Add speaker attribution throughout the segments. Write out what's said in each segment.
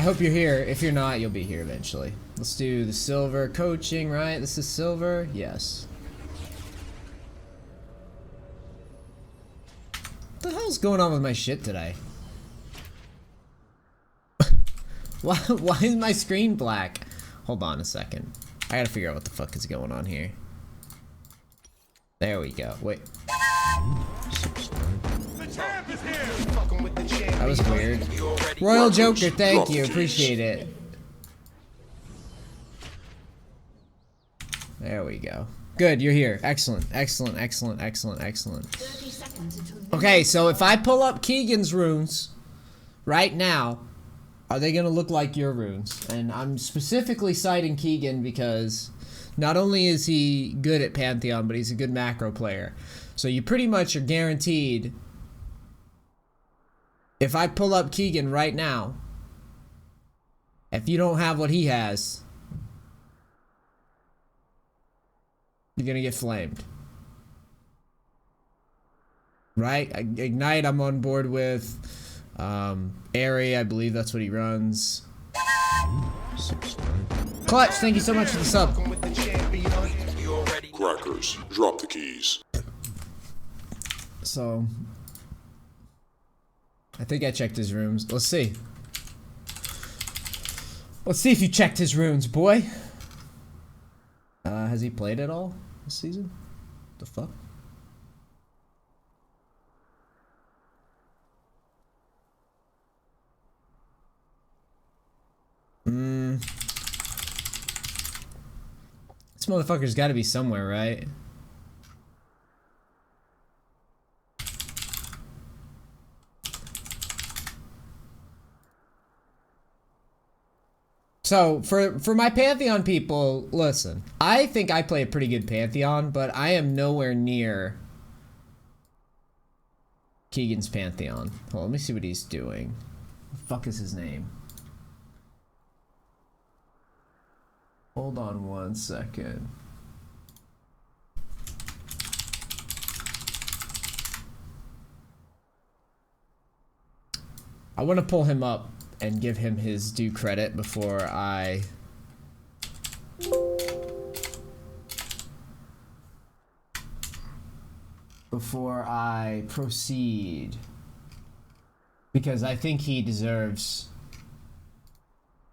Speaker 1: hope you're here. If you're not, you'll be here eventually. Let's do the silver coaching, right? This is silver? Yes. What the hell's going on with my shit today? Why is my screen black? Hold on a second. I gotta figure out what the fuck is going on here. There we go. Wait. That was weird. Royal Joker, thank you. Appreciate it. There we go. Good, you're here. Excellent, excellent, excellent, excellent, excellent. Okay, so if I pull up Keegan's runes right now, are they gonna look like your runes? And I'm specifically citing Keegan because not only is he good at Pantheon, but he's a good macro player. So you pretty much are guaranteed, if I pull up Keegan right now, if you don't have what he has, you're gonna get flamed. Right? Ignite, I'm on board with. Airy, I believe that's what he runs. Clutch, thank you so much for the sub.
Speaker 2: Crackers, drop the keys.
Speaker 1: So, I think I checked his rooms. Let's see. Let's see if you checked his runes, boy. Has he played at all this season? The fuck? This motherfucker's gotta be somewhere, right? So, for my Pantheon people, listen. I think I play a pretty good Pantheon, but I am nowhere near Keegan's Pantheon. Hold on, let me see what he's doing. What the fuck is his name? Hold on one second. I want to pull him up and give him his due credit before I proceed, because I think he deserves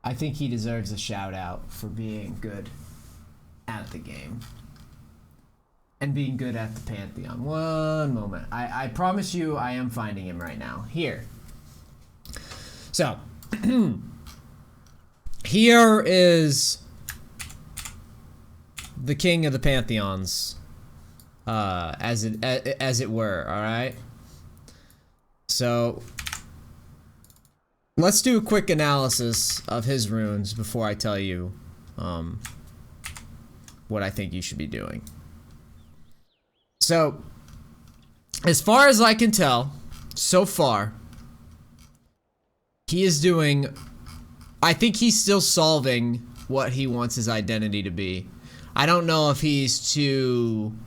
Speaker 1: a shout out for being good at the game and being good at the Pantheon. One moment. I promise you I am finding him right now. Here. So, here is the king of the Pantheons, as it were, alright? So, let's do a quick analysis of his runes before I tell you what I think you should be doing. So, as far as I can tell, so far, he is doing, I think he's still solving what he wants his identity to be. I don't know if he's too,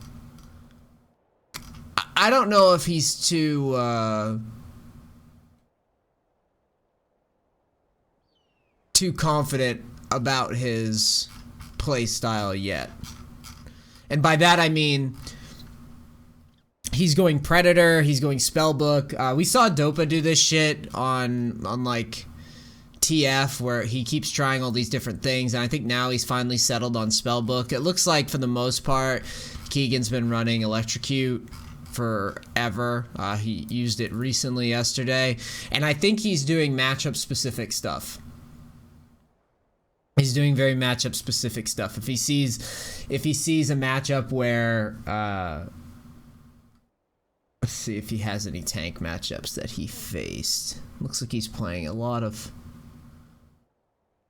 Speaker 1: too confident about his play style yet. And by that I mean he's going Predator, he's going Spellbook. We saw Dopa do this shit on like TF, where he keeps trying all these different things, and I think now he's finally settled on Spellbook. It looks like for the most part Keegan's been running electrocute forever. He used it recently yesterday, and I think he's doing matchup specific stuff. He's doing very matchup specific stuff. If he sees a matchup where let's see if he has any tank matchups that he faced. Looks like he's playing a lot of,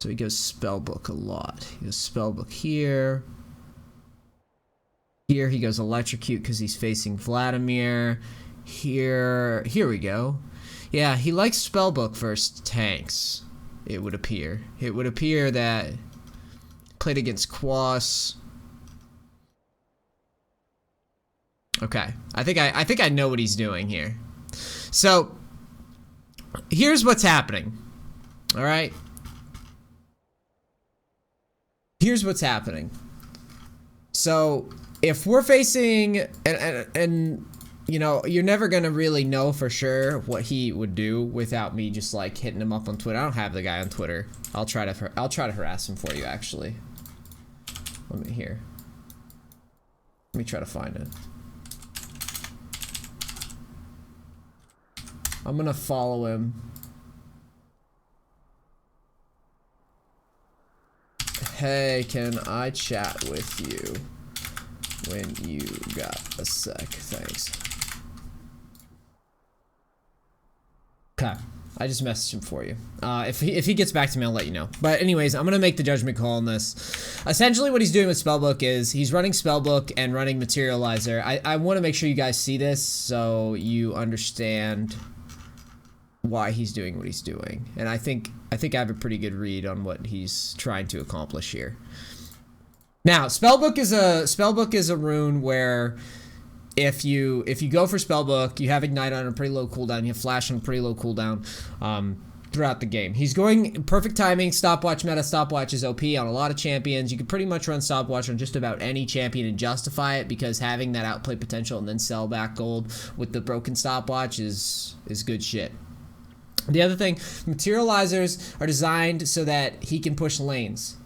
Speaker 1: so he goes Spellbook a lot. He goes Spellbook here. Here he goes electrocute because he's facing Vladimir. Here we go. Yeah, he likes Spellbook versus tanks. It would appear. It would appear that played against Quas. Okay, I think I know what he's doing here. So here's what's happening. All right, here's what's happening. So if we're facing, and you know, you're never gonna really know for sure what he would do without me just like hitting him up on Twitter. I don't have the guy on Twitter. I'll try to harass him for you actually. Let me try to find it. I'm gonna follow him. Hey, can I chat with you when you got a sec? Thanks. Okay, I just messaged him for you. If he gets back to me, I'll let you know. But anyways, I'm gonna make the judgment call on this. Essentially, what he's doing with Spellbook is he's running Spellbook and running Materializer. I want to make sure you guys see this so you understand why he's doing what he's doing, and I think I have a pretty good read on what he's trying to accomplish here. Now, Spellbook is a rune where if you go for Spellbook, you have Ignite on a pretty low cooldown, you have Flash on a pretty low cooldown throughout the game. He's going perfect timing, stopwatch meta. Stopwatch is OP on a lot of champions. You can pretty much run stopwatch on just about any champion and justify it, because having that outplay potential and then sell back gold with the broken stopwatch is good shit. The other thing, Materializers are designed so that he can push lanes.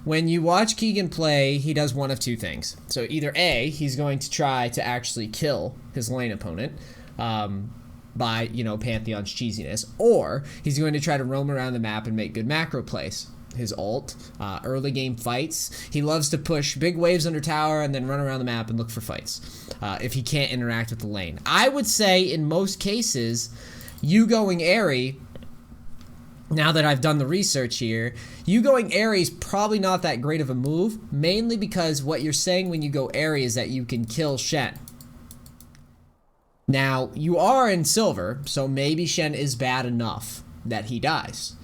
Speaker 1: When you watch Keegan play, he does one of two things. So either A, he's going to try to actually kill his lane opponent by, you know, Pantheon's cheesiness, or he's going to try to roam around the map and make good macro plays. His ult, early game fights. He loves to push big waves under tower and then run around the map and look for fights if he can't interact with the lane. I would say in most cases, you going Airy, now that I've done the research here, you going Airy is probably not that great of a move, mainly because what you're saying when you go Airy is that you can kill Shen. Now, you are in silver, so maybe Shen is bad enough that he dies.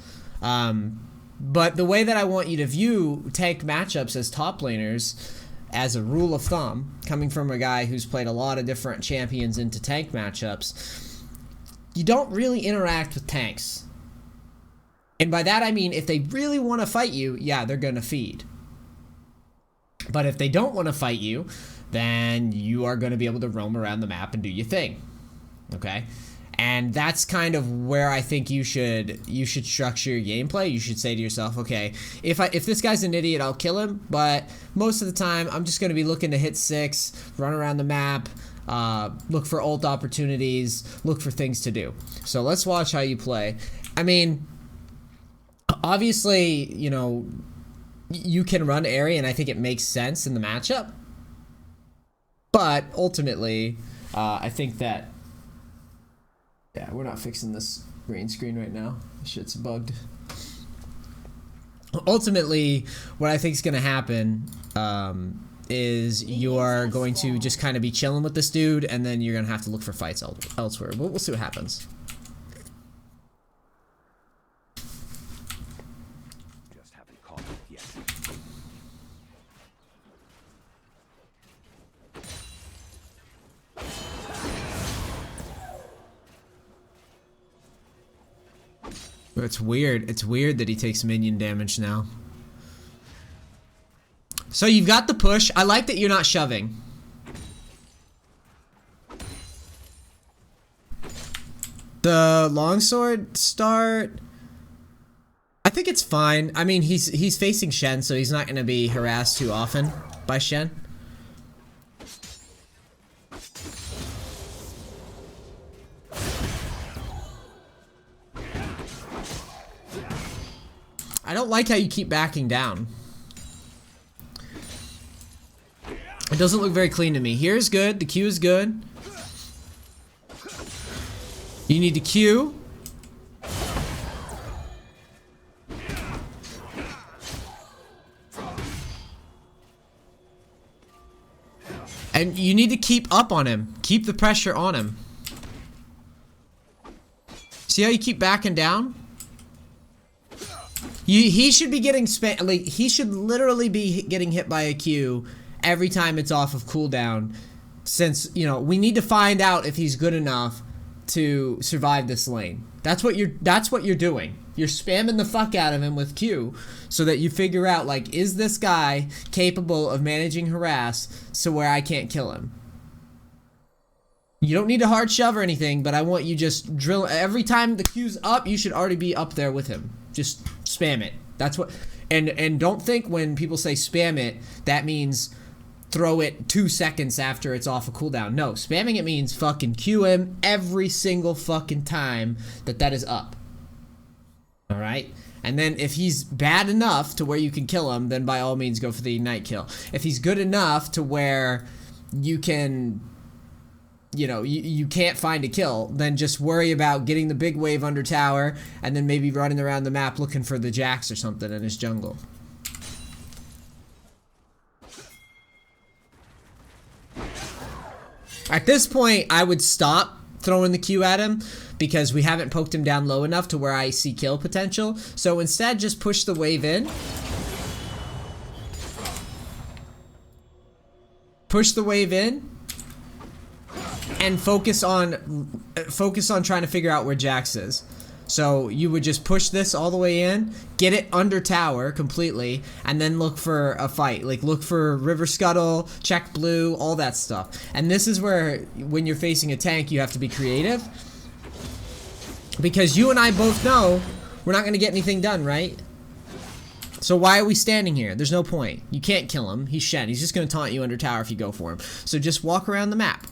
Speaker 1: But the way that I want you to view tank matchups as top laners, as a rule of thumb, coming from a guy who's played a lot of different champions into tank matchups, you don't really interact with tanks. And by that I mean, if they really want to fight you, yeah, they're gonna feed. But if they don't want to fight you, then you are going to be able to roam around the map and do your thing. Okay? And that's kind of where I think you should structure your gameplay. You should say to yourself, okay, if this guy's an idiot, I'll kill him, but most of the time I'm just going to be looking to hit 6, run around the map, look for ult opportunities, look for things to do. So let's watch how you play. I mean, obviously, you know, you can run Airy, and I think it makes sense in the matchup. But ultimately, I think that, yeah, we're not fixing this green screen right now. Shit's bugged. Ultimately, what I think is going to happen is you are going to just kind of be chilling with this dude, and then you're going to have to look for fights elsewhere. We'll see what happens. It's weird. It's weird that he takes minion damage now. So you've got the push. I like that you're not shoving. The longsword start, I think it's fine. I mean, he's facing Shen, so he's not going to be harassed too often by Shen. I don't like how you keep backing down. It doesn't look very clean to me. Here's good. The Q is good. You need to Q. And you need to keep up on him. Keep the pressure on him. See how you keep backing down? He should be getting like, he should literally be getting hit by a Q every time it's off of cooldown, since, you know, we need to find out if he's good enough to survive this lane. That's what you're doing. You're spamming the fuck out of him with Q so that you figure out, like, is this guy capable of managing harass so where I can't kill him? You don't need a hard shove or anything, but I want you just drill. Every time the Q's up, you should already be up there with him. Just spam it. That's what. And don't think when people say spam it, that means throw it 2 seconds after it's off a cooldown. No, spamming it means fucking Q him every single fucking time that is up. Alright? And then if he's bad enough to where you can kill him, then by all means go for the ignite kill. If he's good enough to where you can, you know, you can't find a kill, then just worry about getting the big wave under tower and then maybe running around the map looking for the Jax or something in his jungle. At this point, I would stop throwing the Q at him because we haven't poked him down low enough to where I see kill potential. So instead, just push the wave in. Push the wave in. And focus on trying to figure out where Jax is. So you would just push this all the way in, get it under tower completely, and then look for a fight. Like look for river scuttle, check blue, all that stuff. And this is where, when you're facing a tank, you have to be creative. Because you and I both know we're not going to get anything done, right? So why are we standing here? There's no point. You can't kill him. He's Shen. He's just going to taunt you under tower if you go for him. So just walk around the map.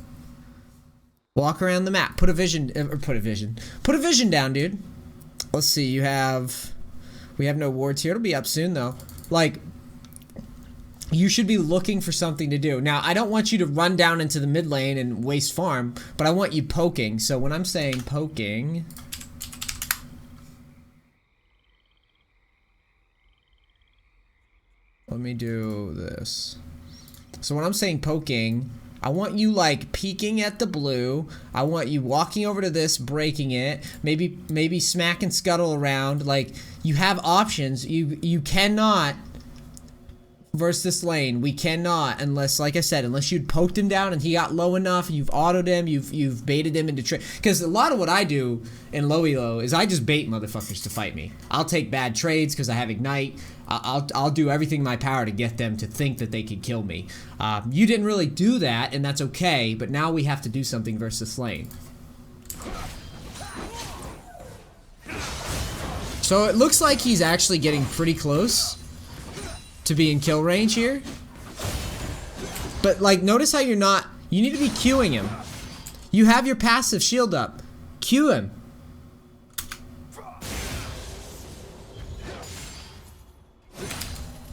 Speaker 1: Walk around the map. Put a vision down, dude. Let's see. We have no wards here. It'll be up soon though. Like, you should be looking for something to do. Now, I don't want you to run down into the mid lane and waste farm, but I want you poking. So when I'm saying poking, let me do this. So when I'm saying poking, I want you like peeking at the blue. I want you walking over to this, breaking it. Maybe smack and scuttle around. Like, you have options. You cannot versus this lane. We cannot, unless, like I said, unless you'd poked him down and he got low enough, you've autoed him, you've baited him into trade. Because a lot of what I do in low elo is I just bait motherfuckers to fight me. I'll take bad trades because I have ignite. I'll do everything in my power to get them to think that they can kill me. You didn't really do that, and that's okay, but now we have to do something versus this lane. So it looks like he's actually getting pretty close to be in kill range here. But like, notice how you're not, you need to be queuing him. You have your passive shield up. Queue him.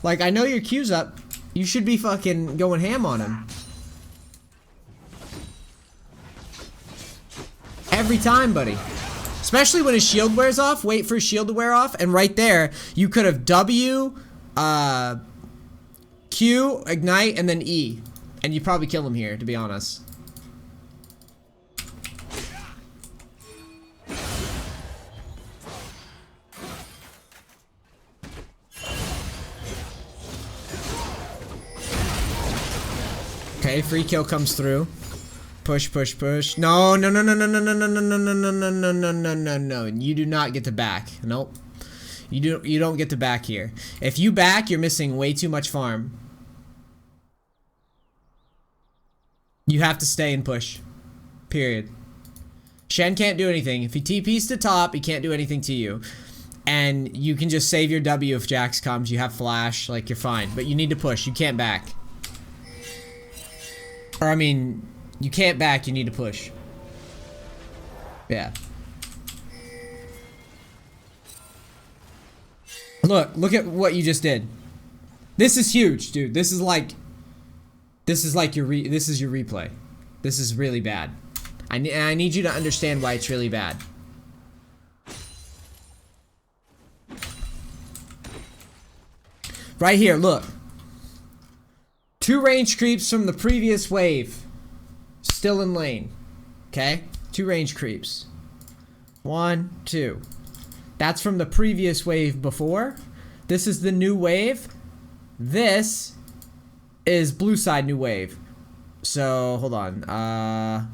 Speaker 1: Like, I know your Q's up. You should be fucking going ham on him. Every time, buddy. Especially when his shield wears off. Wait for his shield to wear off. And right there, you could have W, Q, ignite, and then E. And you probably kill him here, to be honest. Okay, free kill comes through. Push, push, push. No, no, no, no, no, no, no, no, no, no, no, no, no, no, no, no, no, no. You do not get to back. Nope. You don't get to back here. If you back, you're missing way too much farm. You have to stay and push. Period. Shen can't do anything. If he TPs to top, he can't do anything to you. And you can just save your W if Jax comes. You have flash, like, you're fine. But you need to push. You can't back. Or, I mean, you can't back, you need to push. Yeah. Look at what you just did. This is huge, dude. This is like your replay. This is really bad. I need you to understand why it's really bad. Right here, look. 2 range creeps from the previous wave. Still in lane. Okay? 2 range creeps. 1, 2. That's from the previous wave before. This is the new wave. This is blue side new wave. So, hold on.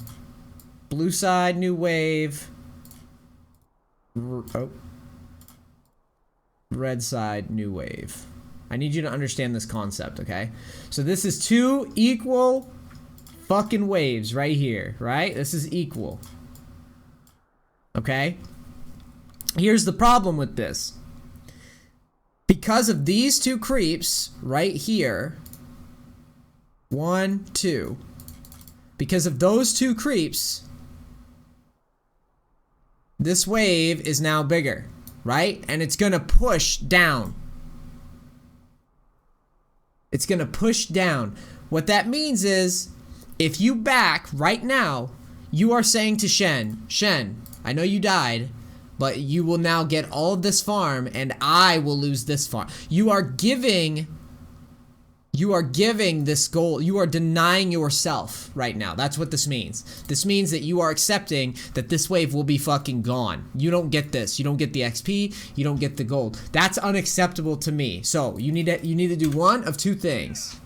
Speaker 1: Blue side new wave. Oh. red side, new wave. I need you to understand this concept, okay? So this is 2 equal fucking waves right here, right? This is equal. Okay? Here's the problem with this. Because of these 2 creeps right here, 1, 2. Because of those 2 creeps, this wave is now bigger, right? And it's gonna push down. It's gonna push down. What that means is, if you back right now, you are saying to Shen, Shen, I know you died, but you will now get all of this farm, and I will lose this farm. You are giving this goal. You are denying yourself right now. That's what this means. This means that you are accepting that this wave will be fucking gone. You don't get this. You don't get the XP. You don't get the gold. That's unacceptable to me. So you need to do one of 2 things.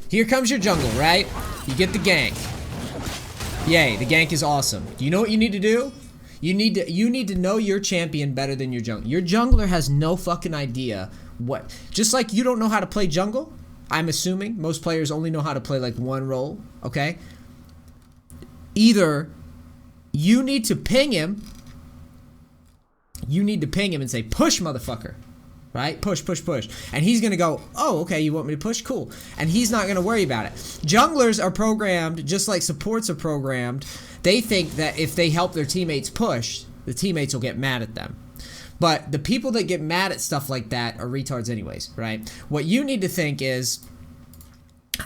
Speaker 1: Here comes your jungle, right? You get the gank. Yay, the gank is awesome. Do you know what you need to do? You need to know your champion better than your jungler. Your jungler has no fucking idea what. Just like you don't know how to play jungle, I'm assuming most players only know how to play like one role, okay? Either you need to ping him. You need to ping him and say, push, motherfucker. Right? Push, push, push. And he's going to go, oh, okay, you want me to push? Cool. And he's not going to worry about it. Junglers are programmed, just like supports are programmed. They think that if they help their teammates push, the teammates will get mad at them. But the people that get mad at stuff like that are retards anyways, right? What you need to think is,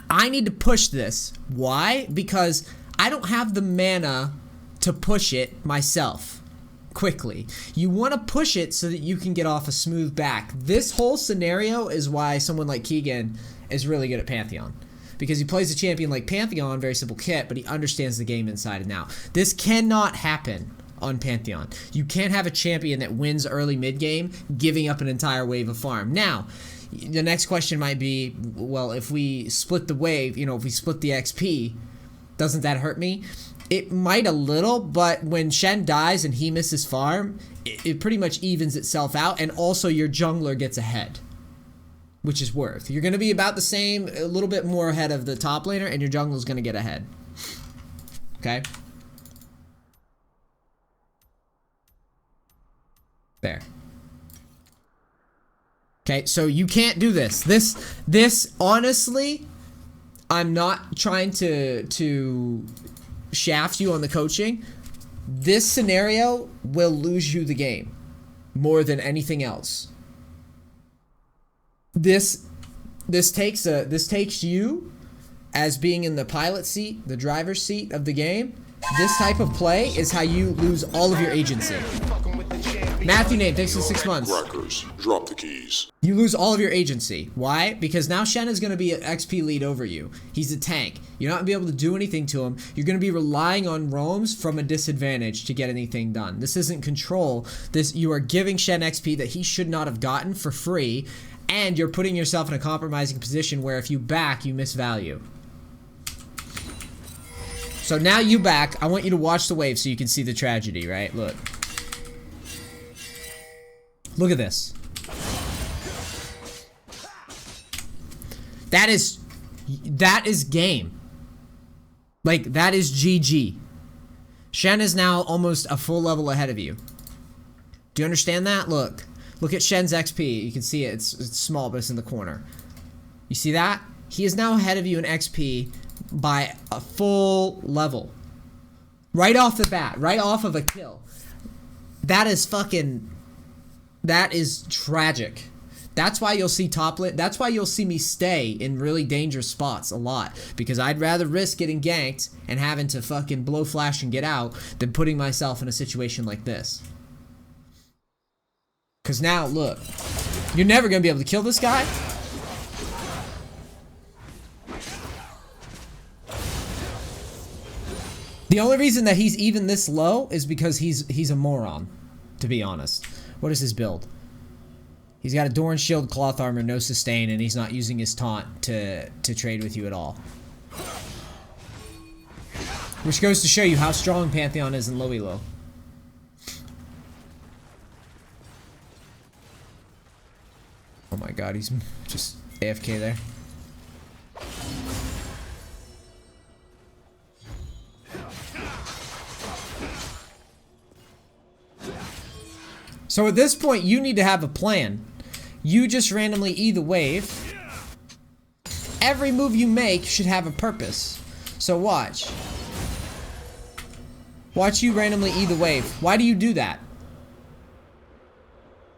Speaker 1: I need to push this. Why? Because I don't have the mana to push it myself quickly. You want to push it so that you can get off a smooth back. This whole scenario is why someone like Keegan is really good at Pantheon. Because he plays a champion like Pantheon, very simple kit, but he understands the game inside and out. This cannot happen on Pantheon. You can't have a champion that wins early mid game giving up an entire wave of farm. Now, the next question might be, well, if we split the wave, you know, if we split the XP, doesn't that hurt me? It might a little, but when Shen dies and he misses farm, it pretty much evens itself out, and also your jungler gets ahead, which is worth. You're going to be about the same, a little bit more ahead of the top laner, and your jungler's going to get ahead. Okay? There. Okay, so you can't do this. This honestly, I'm not trying to shaft you on the coaching. This scenario will lose you the game more than anything else. This takes you as being in the pilot seat, the driver's seat of the game. This type of play is how you lose all of your agency. Matthew Nate, thanks for 6 months.
Speaker 2: Crackers, drop the keys.
Speaker 1: You lose all of your agency. Why? Because now Shen is going to be an XP lead over you. He's a tank. You're not going to be able to do anything to him. You're going to be relying on roams from a disadvantage to get anything done. This isn't control. You are giving Shen XP that he should not have gotten for free, and you're putting yourself in a compromising position where if you back, you miss value. So now you back. I want you to watch the wave so you can see the tragedy, right? Look. Look at this. That is game. Like, that is GG. Shen is now almost a full level ahead of you. Do you understand that? Look. Look at Shen's XP. You can see it. It's small, but it's in the corner. You see that? He is now ahead of you in XP by a full level. Right off the bat. Right off of a kill. That is fucking... That is tragic. That's why you'll see that's why you'll see me stay in really dangerous spots a lot. Because I'd rather risk getting ganked and having to fucking blow flash and get out than putting myself in a situation like this. Because now, look. You're never going to be able to kill this guy. The only reason that he's even this low is because he's a moron, to be honest. What is his build? He's got a Doran Shield, Cloth Armor, no sustain, and he's not using his taunt to trade with you at all. Which goes to show you how strong Pantheon is in low elo. Oh my god, he's just AFK there. So at this point, you need to have a plan. You just randomly E the wave. Every move you make should have a purpose. So watch. Watch you randomly E the wave. Why do you do that?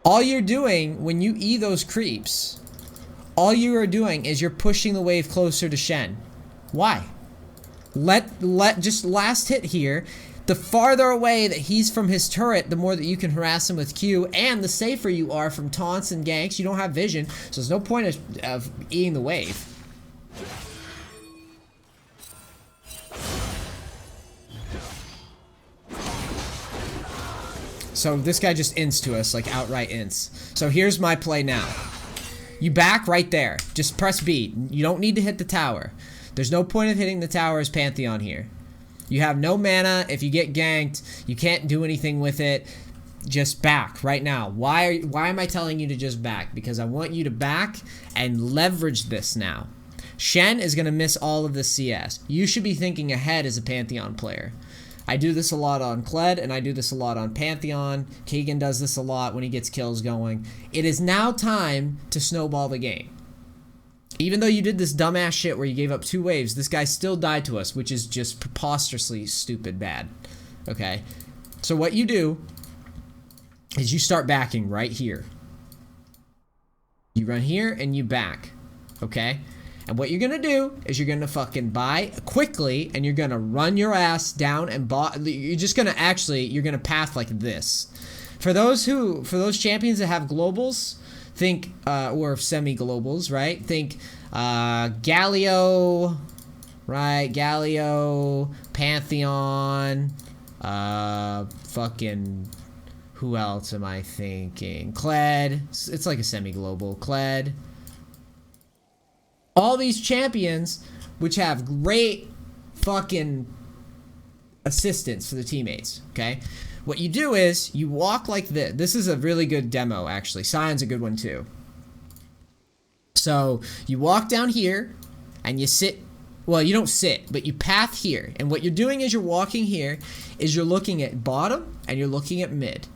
Speaker 1: All you're doing when you E those creeps, all you are doing is you're pushing the wave closer to Shen. Why? Just last hit here. The farther away that he's from his turret, the more that you can harass him with Q, and the safer you are from taunts and ganks. You don't have vision, so there's no point of eating the wave. So this guy just ints to us, like outright ints. So here's my play now. You back right there. Just press B. You don't need to hit the tower. There's no point of hitting the tower as Pantheon here. You have no mana. If you get ganked, you can't do anything with it. Just back right now. Why am I telling you to just back? Because I want you to back and leverage this now. Shen is going to miss all of this CS. You should be thinking ahead as a Pantheon player. I do this a lot on Kled, and I do this a lot on Pantheon. Keegan does this a lot when he gets kills going. It is now time to snowball the game. Even though you did this dumbass shit where you gave up 2 waves, this guy still died to us, which is just preposterously stupid bad. Okay? So what you do is you start backing right here. You run here and you back. Okay? And what you're gonna do is you're gonna fucking buy quickly, and you're gonna run your ass down and you're just gonna you're gonna path like this. For those champions that have globals, think, or semi-globals, right? Think, Galio, right? Galio, Pantheon, fucking, who else am I thinking? Kled, it's like a semi-global, Kled. All these champions, which have great fucking assistance for the teammates, okay? What you do is, you walk like this. This is a really good demo, actually. Sion's a good one, too. So, you walk down here, and you sit. Well, you don't sit, but you path here. And what you're doing as you're walking here, is you're looking at bottom, and you're looking at mid.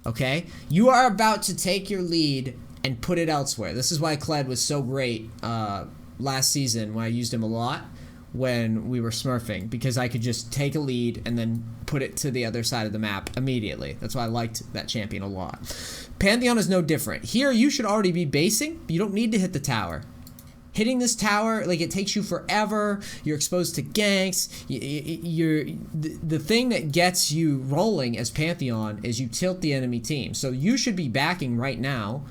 Speaker 1: Okay? You are about to take your lead and put it elsewhere. This is why Kled was so great last season, when I used him a lot when we were smurfing, because I could just take a lead and then put it to the other side of the map immediately. That's why I liked that champion a lot. Pantheon is no different. Here, you should already be basing. You don't need to hit the tower. Hitting this tower, like, it takes you forever. You're exposed to ganks. The thing that gets you rolling as Pantheon is you tilt the enemy team. So you should be backing right now,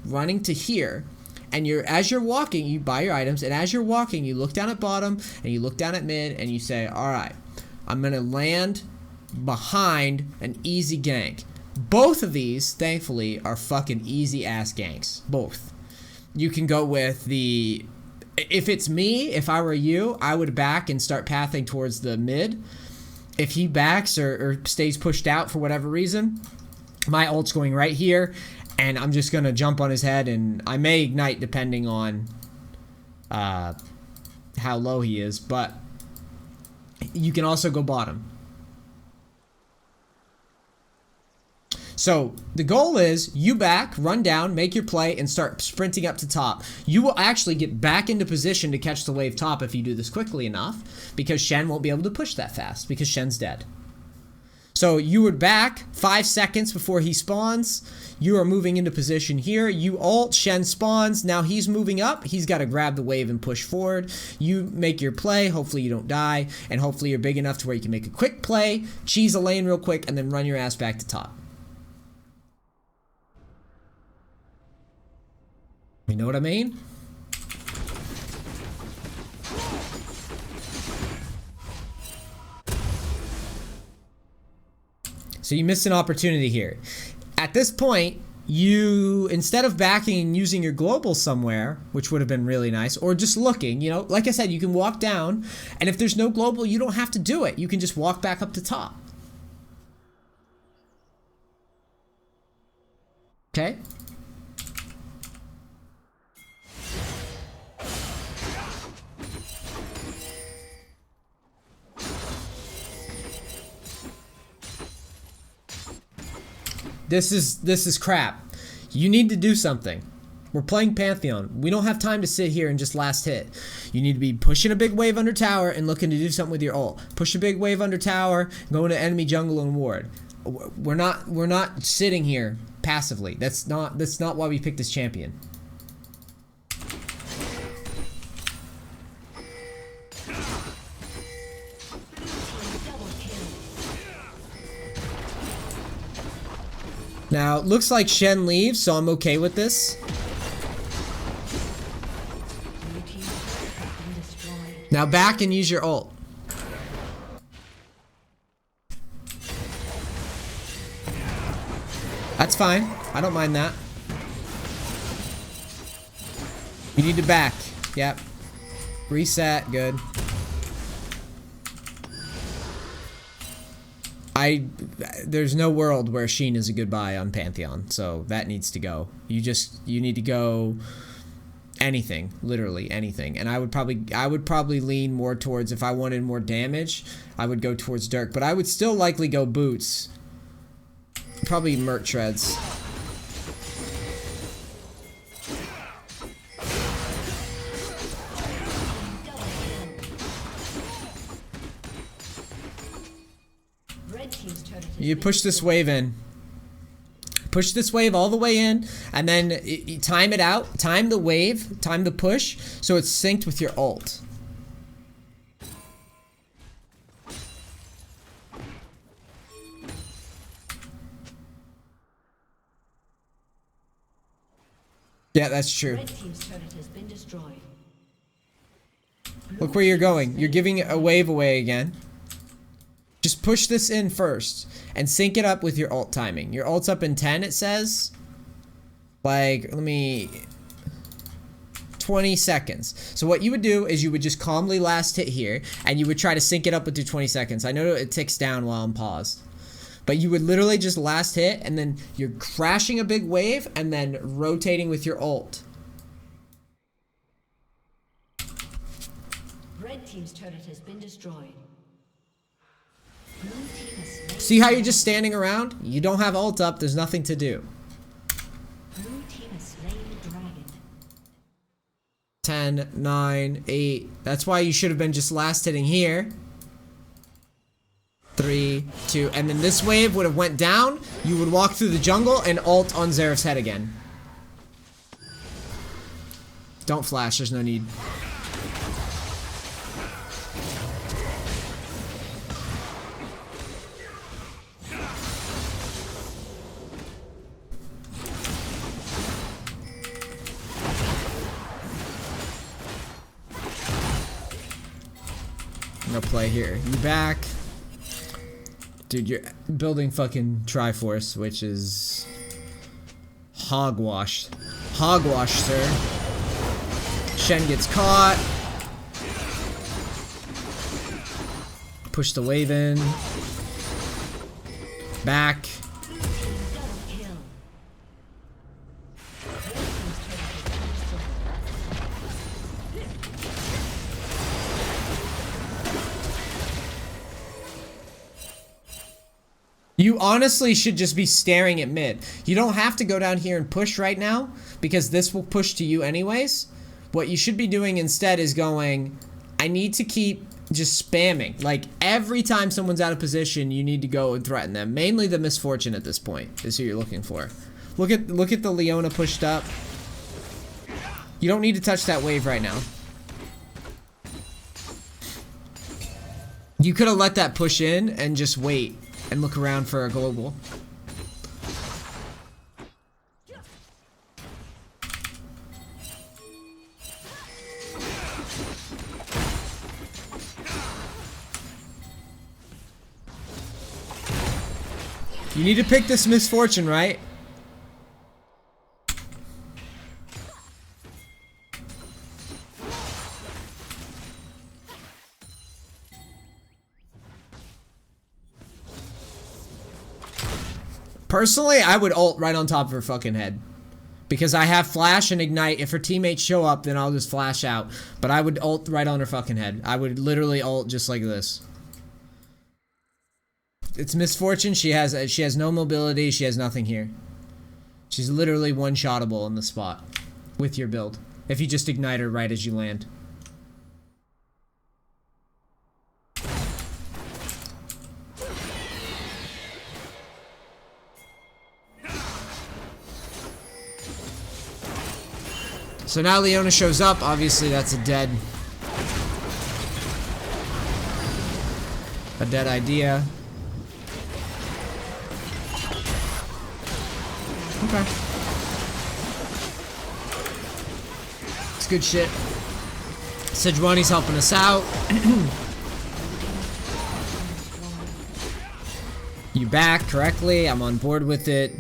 Speaker 1: running to here, and as you're walking, you buy your items, and as you're walking, you look down at bottom, and you look down at mid, and you say, alright, I'm going to land behind an easy gank. Both of these, thankfully, are fucking easy-ass ganks. Both. You can go with the... If it's me, if I were you, I would back and start pathing towards the mid. If he backs or stays pushed out for whatever reason, my ult's going right here, and I'm just going to jump on his head, and I may ignite depending on how low he is, but you can also go bottom. So the goal is you back, run down, make your play, and start sprinting up to top. You will actually get back into position to catch the wave top if you do this quickly enough, because Shen won't be able to push that fast, because Shen's dead. So you would back 5 seconds before he spawns. You are moving into position here. You ult, Shen spawns. Now he's moving up. He's got to grab the wave and push forward. You make your play. Hopefully you don't die. And hopefully you're big enough to where you can make a quick play, cheese a lane real quick, and then run your ass back to top. You know what I mean? So you missed an opportunity here. At this point, you, instead of backing and using your global somewhere, which would have been really nice, or just looking, you know, like I said, you can walk down, and if there's no global, you don't have to do it. You can just walk back up to top. Okay? This is crap. You need to do something. We're playing Pantheon. We don't have time to sit here and just last hit. You need to be pushing a big wave under tower and looking to do something with your ult. Push a big wave under tower, go into enemy jungle and ward. We're not sitting here passively. That's not why we picked this champion. Now, it looks like Shen leaves, so I'm okay with this. Now back and use your ult. That's fine. I don't mind that. You need to back. Yep. Reset. Good. There's no world where Sheen is a good buy on Pantheon, so that needs to go. You need to go anything, literally anything. And I would probably lean more towards, if I wanted more damage, I would go towards Dirk, but I would still likely go boots. Probably Merc Treads. You push this wave in. Push this wave all the way in, and then you time it out. Time the wave, time the push, so it's synced with your ult. Yeah, that's true.
Speaker 3: Red team's turret has been destroyed.
Speaker 1: Look where you're going. You're giving a wave away again. Just push this in first and sync it up with your ult timing. Your ult's up in 10, it says. Like, 20 seconds. So what you would do is you would just calmly last hit here, and you would try to sync it up with your 20 seconds. I know it ticks down while I'm paused. But you would literally just last hit, and then you're crashing a big wave, and then rotating with your ult.
Speaker 3: Red team's turret has been destroyed. Blue team has slain.
Speaker 1: See how you're just standing around? You don't have ult up, there's nothing to do.
Speaker 3: Blue team has slain the dragon.
Speaker 1: 10, 9, 8. That's why you should have been just last hitting here. 3, 2, and then this wave would have went down. You would walk through the jungle and ult on Xerath's head again. Don't flash, there's no need. I'm gonna play here. You back. Dude, you're building fucking Triforce, which is hogwash. Hogwash, sir. Shen gets caught. Push the wave in. Back.
Speaker 3: Double kill. Red team's turret has been
Speaker 1: You honestly should just be staring at mid. You don't have to go down here and push right now, because this will push to you anyways. What you should be doing instead is going, I need to keep just spamming. Like, every time someone's out of position, you need to go and threaten them. Mainly the Misfortune at this point is who you're looking for. Look at the Leona pushed up. You don't need to touch that wave right now. You could have let that push in and just wait and look around for a global. You need to pick this Misfortune, right? Personally, I would ult right on top of her fucking head. Because I have flash and ignite. If her teammates show up, then I'll just flash out. But I would ult right on her fucking head. I would literally ult just like this. it's misfortune. She has no mobility. She has nothing here. She's literally one-shottable in the spot with your build. If you just ignite her right as you land. So now Leona shows up. Obviously, that's a dead idea. Okay. It's good shit. Sejuani's helping us out. You back correctly. I'm on board with it.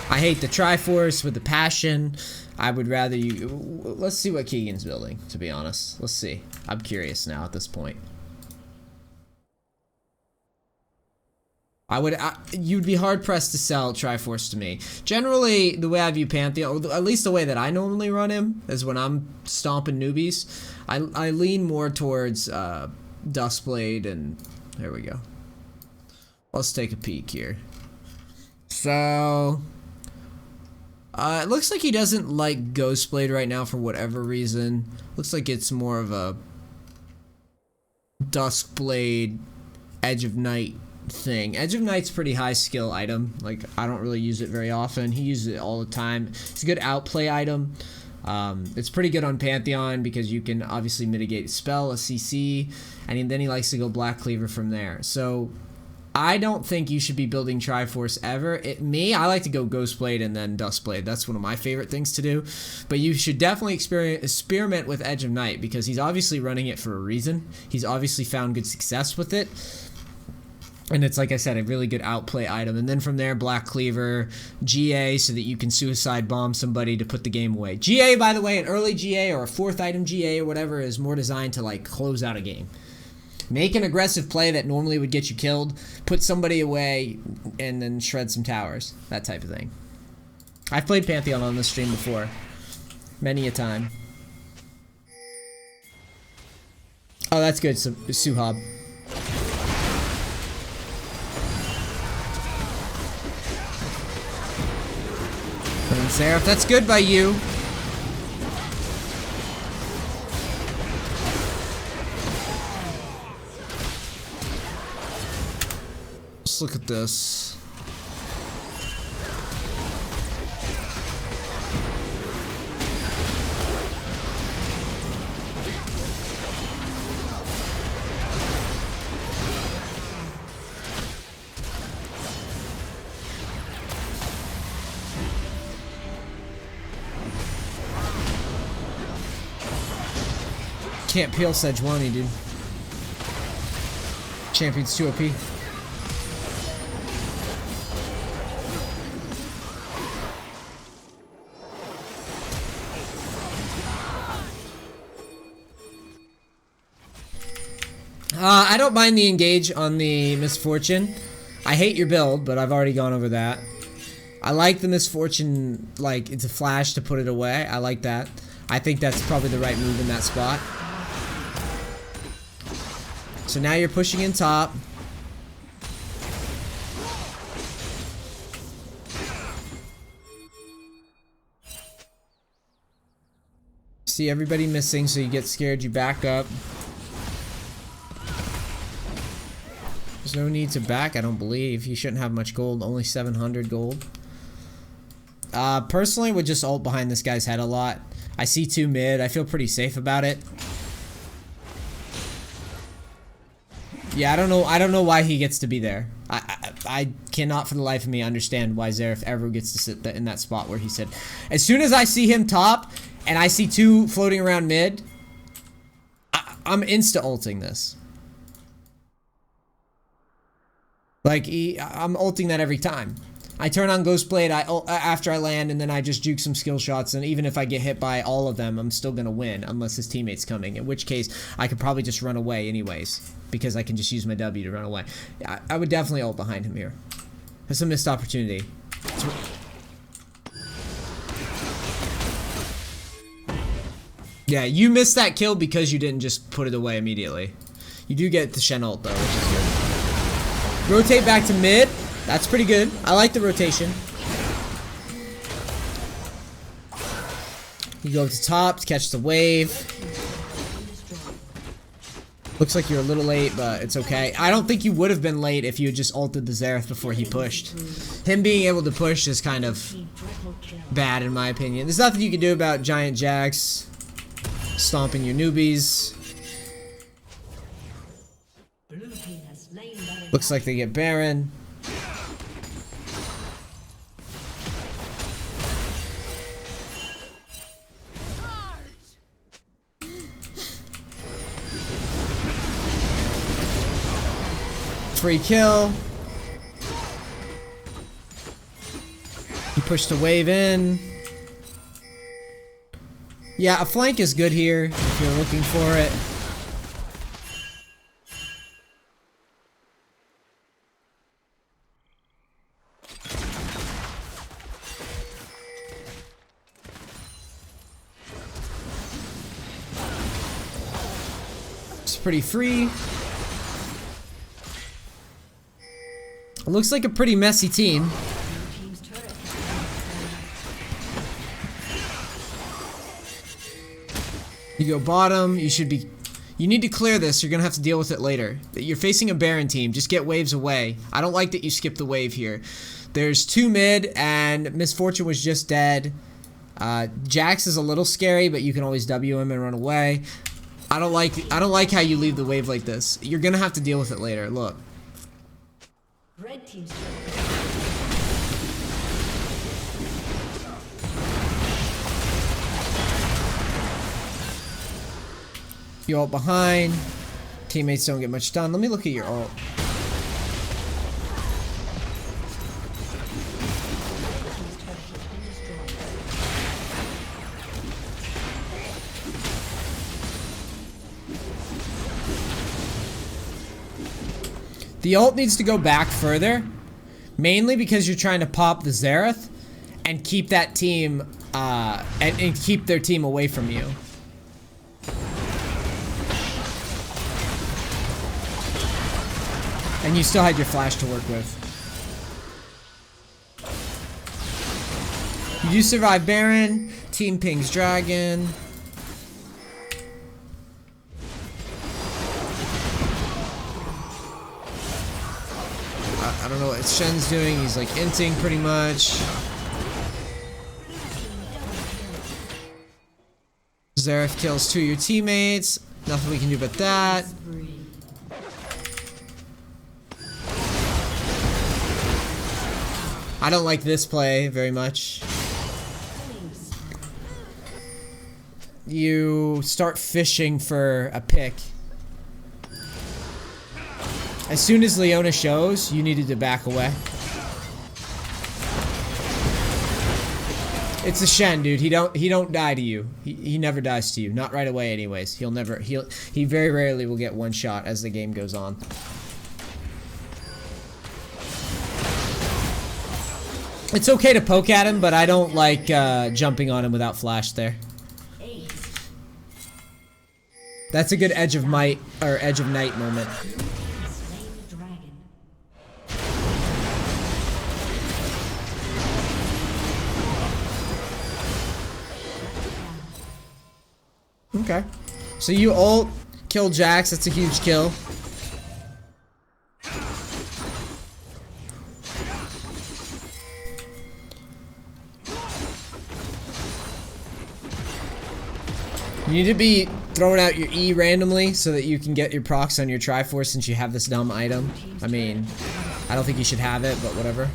Speaker 1: I hate the Triforce with the passion. I would rather you... Let's see what Keegan's building, to be honest. Let's see. I'm curious now at this point. You'd be hard-pressed to sell Triforce to me. Generally, the way I view Pantheon, or at least the way that I normally run him, is when I'm stomping newbies, I lean more towards Duskblade, and there we go. Let's take a peek here. So... it looks like he doesn't like Ghostblade right now for whatever reason. Looks like it's more of a Duskblade Edge of Night thing. Edge of Night's pretty high skill item. Like, I don't really use it very often. He uses it all the time. It's a good outplay item. It's pretty good on Pantheon because you can obviously mitigate spell, a CC, and then he likes to go Black Cleaver from there. So I don't think you should be building Triforce ever. I like to go Ghostblade and then Duskblade. That's one of my favorite things to do. But you should definitely experiment with Edge of Night because he's obviously running it for a reason. He's obviously found good success with it. And it's, like I said, a really good outplay item. And then from there, Black Cleaver, GA, so that you can suicide bomb somebody to put the game away. GA, by the way, an early GA or a 4th item GA or whatever is more designed to, like, close out a game. Make an aggressive play that normally would get you killed, put somebody away, and then shred some towers. That type of thing. I've played Pantheon on this stream before. Many a time. Oh, that's good, Suhab. And Seraph, that's good by you. Let's look at this. Can't peel Sejuani, dude. Champion's too OP. I don't mind the engage on the Misfortune. I hate your build, but I've already gone over that. I like the Misfortune, like, it's a flash to put it away. I like that. I think that's probably the right move in that spot. So now you're pushing in top. See everybody missing, so you get scared, you back up. There's no need to back, I don't believe. You shouldn't have much gold, only 700 gold. Personally, would just ult behind this guy's head a lot. I see 2 mid, I feel pretty safe about it. Yeah, I don't know why he gets to be there. I cannot for the life of me understand why Xerath ever gets to sit in that spot where he said, as soon as I see him top and I see 2 floating around mid, I'm insta-ulting this. Like, I'm ulting that every time. I turn on Ghostblade after I land, and then I just juke some skill shots, and even if I get hit by all of them, I'm still going to win, unless his teammate's coming, in which case, I could probably just run away anyways, because I can just use my W to run away. I would definitely ult behind him here. That's a missed opportunity. Yeah, you missed that kill because you didn't just put it away immediately. You do get the Shen ult though, which is good. Rotate back to mid. That's pretty good. I like the rotation. You go up to top to catch the wave. Looks like you're a little late, but it's okay. I don't think you would have been late if you had just ulted the Xerath before he pushed. Him being able to push is kind of bad in my opinion. There's nothing you can do about giant Jax stomping your newbies. Looks like they get Baron. Free kill. You push the wave in. Yeah, a flank is good here if you're looking for it. It's pretty free. It looks like a pretty messy team. You go bottom, you need to clear this, you're gonna have to deal with it later. You're facing a Baron team, just get waves away. I don't like that you skip the wave here. There's 2 mid, and Misfortune was just dead. Jax is a little scary, but you can always W him and run away. I don't like how you leave the wave like this. You're gonna have to deal with it later, look.
Speaker 3: Red team's
Speaker 1: You ult behind. Teammates don't get much done. Let me look at your ult. The ult needs to go back further, mainly because you're trying to pop the Xerath and keep that team, and keep their team away from you. And you still had your flash to work with. You do survive Baron, team pings Dragon. I don't know what Shen's doing. He's like inting pretty much. Xerath kills 2 of your teammates. Nothing we can do about that. I don't like this play very much. You start fishing for a pick. As soon as Leona shows, you needed to back away. It's a Shen, dude. He don't die to you. He never dies to you. Not right away anyways. He very rarely will get one shot as the game goes on. It's okay to poke at him, but I don't like jumping on him without flash there. That's a good edge of might or edge of night moment. Okay. So you ult, kill Jax, that's a huge kill. You need to be throwing out your E randomly so that you can get your procs on your Triforce since you have this dumb item. I mean, I don't think you should have it, but whatever.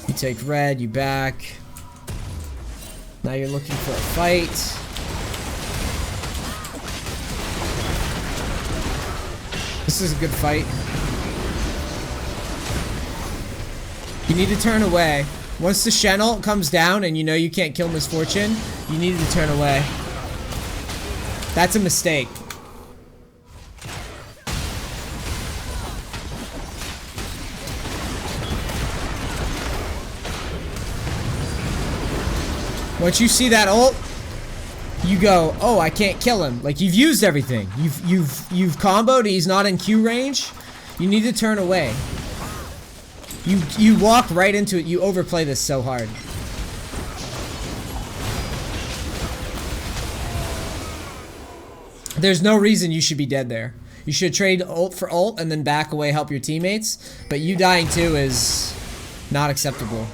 Speaker 1: You take red, you back. Now you're looking for a fight. This is a good fight. You need to turn away. Once the Shen ult comes down and you know you can't kill Misfortune, you need to turn away. That's a mistake. Once you see that ult, you go, oh, I can't kill him. Like, you've used everything. You've comboed, he's not in Q range. You need to turn away. You walk right into it. You overplay this so hard. There's no reason you should be dead there. You should trade ult for ult and then back away, help your teammates. But you dying too is not acceptable.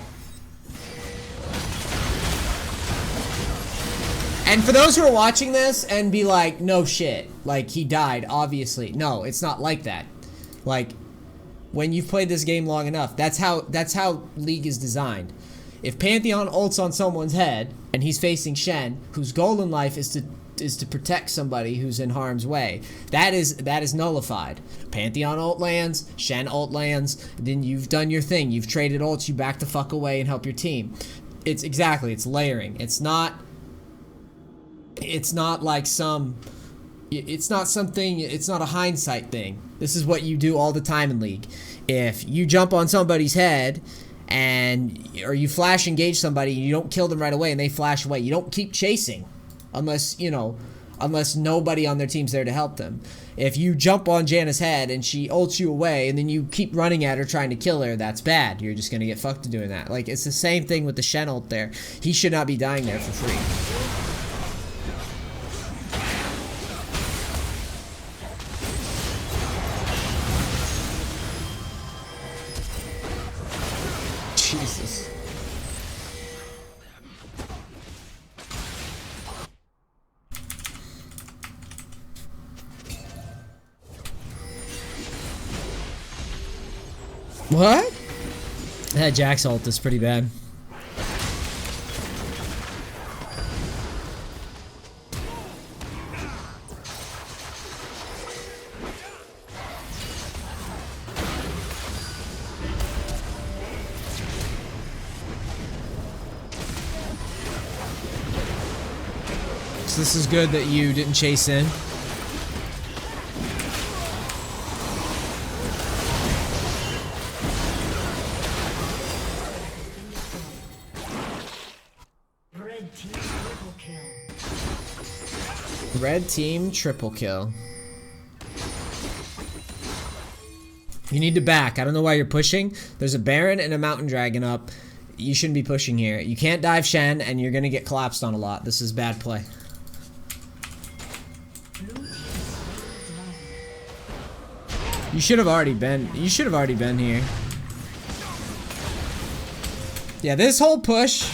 Speaker 1: And for those who are watching this and be like, no shit, like he died, obviously. No, it's not like that. Like, when you've played this game long enough, that's how League is designed. If Pantheon ults on someone's head and he's facing Shen, whose goal in life is to protect somebody who's in harm's way, that is nullified. Pantheon ult lands, Shen ult lands, then you've done your thing. You've traded ults, you back the fuck away and help your team. It's layering. It's not like it's not a hindsight thing. This is what you do all the time in League. If you jump on somebody's head or you flash engage somebody and you don't kill them right away and they flash away, you don't keep chasing unless nobody on their team's there to help them. If you jump on Janna's head and she ults you away and then you keep running at her trying to kill her, that's bad. You're just gonna get fucked doing that. Like, it's the same thing with the Shen ult there. He should not be dying there for free. Jesus. What? That Jack's ult is pretty bad. So this is good that you didn't chase in. Red team triple kill. You need to back. I don't know why you're pushing. There's a Baron and a Mountain Dragon up. You shouldn't be pushing here. You can't dive Shen and you're gonna get collapsed on a lot. This is bad play. You should have already been here. Yeah, this whole push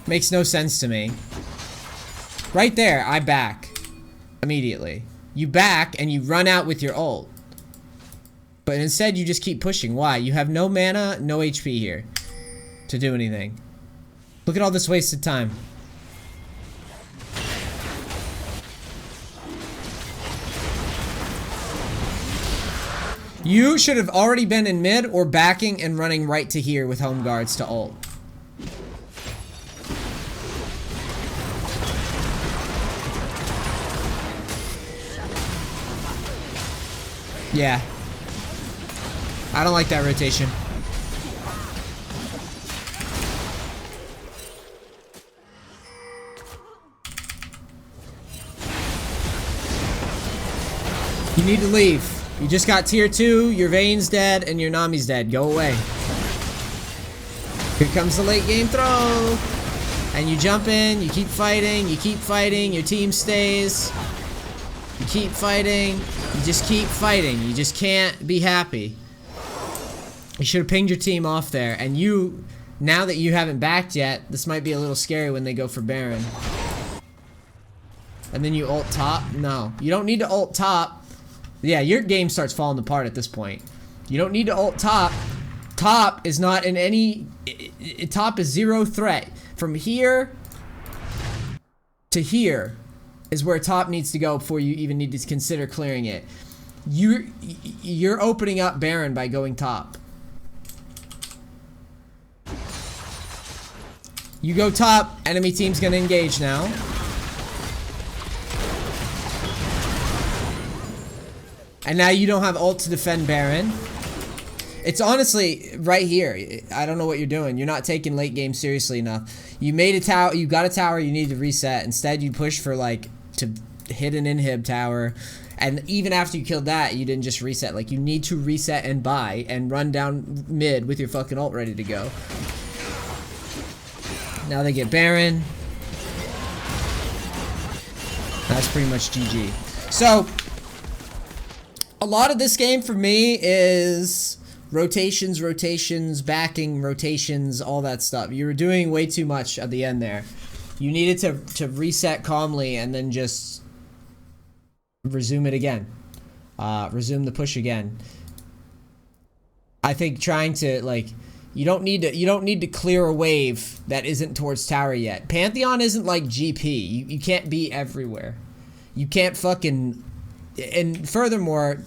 Speaker 1: makes no sense to me. Right there, I back immediately. You back and you run out with your ult. But instead you just keep pushing. Why? You have no mana, no HP here to do anything. Look at all this wasted time. You should have already been in mid or backing and running right to here with home guards to ult. Yeah. I don't like that rotation. You need to leave. You just got tier 2, your Vayne's dead, and your Nami's dead. Go away. Here comes the late game throw. And you jump in, you keep fighting, your team stays. You keep fighting, you just keep fighting. You just can't be happy. You should have pinged your team off there. And you, now that you haven't backed yet, this might be a little scary when they go for Baron. And then you ult top? No. You don't need to ult top. Yeah, your game starts falling apart at this point. You don't need to ult top. Top is not in any... top is zero threat. From here to here is where top needs to go before you even need to consider clearing it. You're opening up Baron by going top. You go top, enemy team's gonna engage now. And now you don't have ult to defend Baron. It's honestly right here. I don't know what you're doing. You're not taking late game seriously enough. You made a tower. You got a tower. You need to reset. Instead, you push for like to hit an inhib tower, and even after you killed that, you didn't just reset. Like you need to reset and buy and run down mid with your fucking ult ready to go. Now they get Baron. That's pretty much GG. So a lot of this game for me is rotations, backing, rotations, all that stuff. You were doing way too much at the end there. You needed to reset calmly and then just resume it again. Resume the push again. I think trying to like you don't need to clear a wave that isn't towards tower yet. Pantheon isn't like GP. You can't be everywhere. You can't fucking, and furthermore,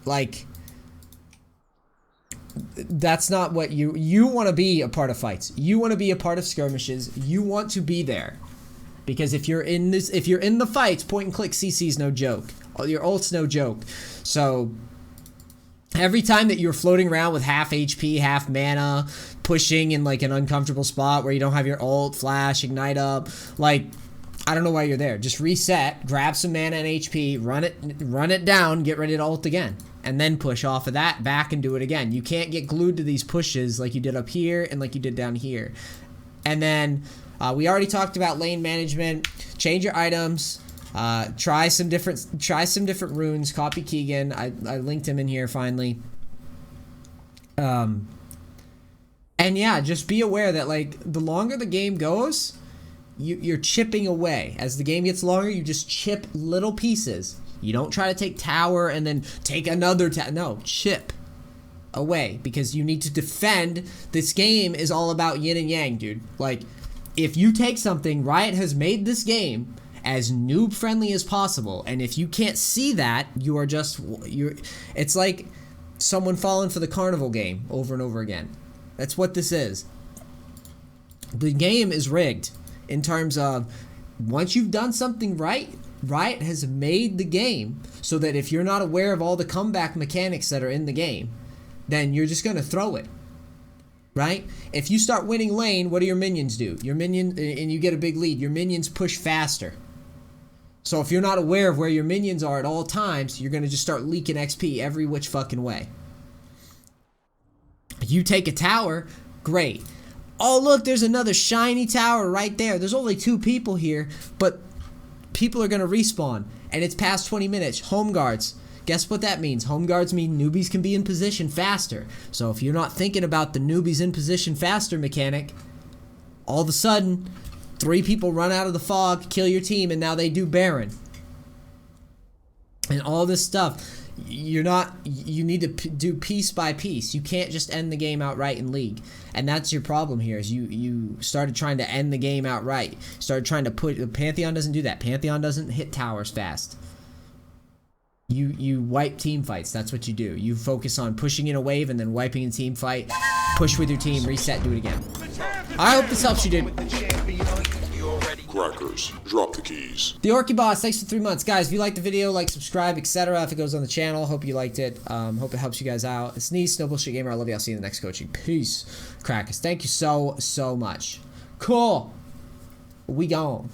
Speaker 1: like that's not what you want to be a part of fights. You want to be a part of skirmishes. You want to be there. Because if you're in the fights, point and click CC's no joke. Your ult's no joke. So every time that you're floating around with half HP, half mana, pushing in like an uncomfortable spot where you don't have your ult, flash, ignite up, like I don't know why you're there. Just reset, grab some mana and HP, run it down, get ready to ult again. And then push off of that back and do it again. You can't get glued to these pushes like you did up here and like you did down here. And then we already talked about lane management. Change your items. Try some different runes. Copy Keegan. I linked him in here finally. And yeah, just be aware that like the longer the game goes, you're chipping away. As the game gets longer, you just chip little pieces. You don't try to take tower and then take another tower. No, chip away because you need to defend. This game is all about yin and yang, dude. Like, if you take something, Riot has made this game as noob friendly as possible, and if you can't see that, it's like someone falling for the carnival game over and over again. That's what this is. The game is rigged in terms of once you've done something right, Riot has made the game so that if you're not aware of all the comeback mechanics that are in the game, then you're just gonna throw it. Right? If you start winning lane, what do your minions do? Your minion, and you get a big lead, your minions push faster. So if you're not aware of where your minions are at all times, you're gonna just start leaking XP every which fucking way. You take a tower, great. Oh look, there's another shiny tower right there. There's only 2 people here, but people are gonna respawn, and it's past 20 minutes. Home guards. Guess what that means? Home guards mean newbies can be in position faster. So if you're not thinking about the newbies in position faster mechanic, all of a sudden, 3 people run out of the fog, kill your team, and now they do Baron. And all this stuff. You need to do piece by piece. You can't just end the game outright in League. And that's your problem here, is you started trying to end the game outright. Started trying to Pantheon doesn't do that. Pantheon doesn't hit towers fast. You wipe team fights. That's what you do. You focus on pushing in a wave and then wiping in team fight. Push with your team, reset, do it again. I hope this helps you, dude.
Speaker 2: Crackers, drop the keys.
Speaker 1: The Orky Boss, thanks for 3 months. Guys, if you liked the video, like, subscribe, etc. If it goes on the channel, hope you liked it. Hope it helps you guys out. It's Neace, No Bullshit Gamer. I love you. I'll see you in the next coaching. Peace. Crackers, thank you so much. Cool. We gone.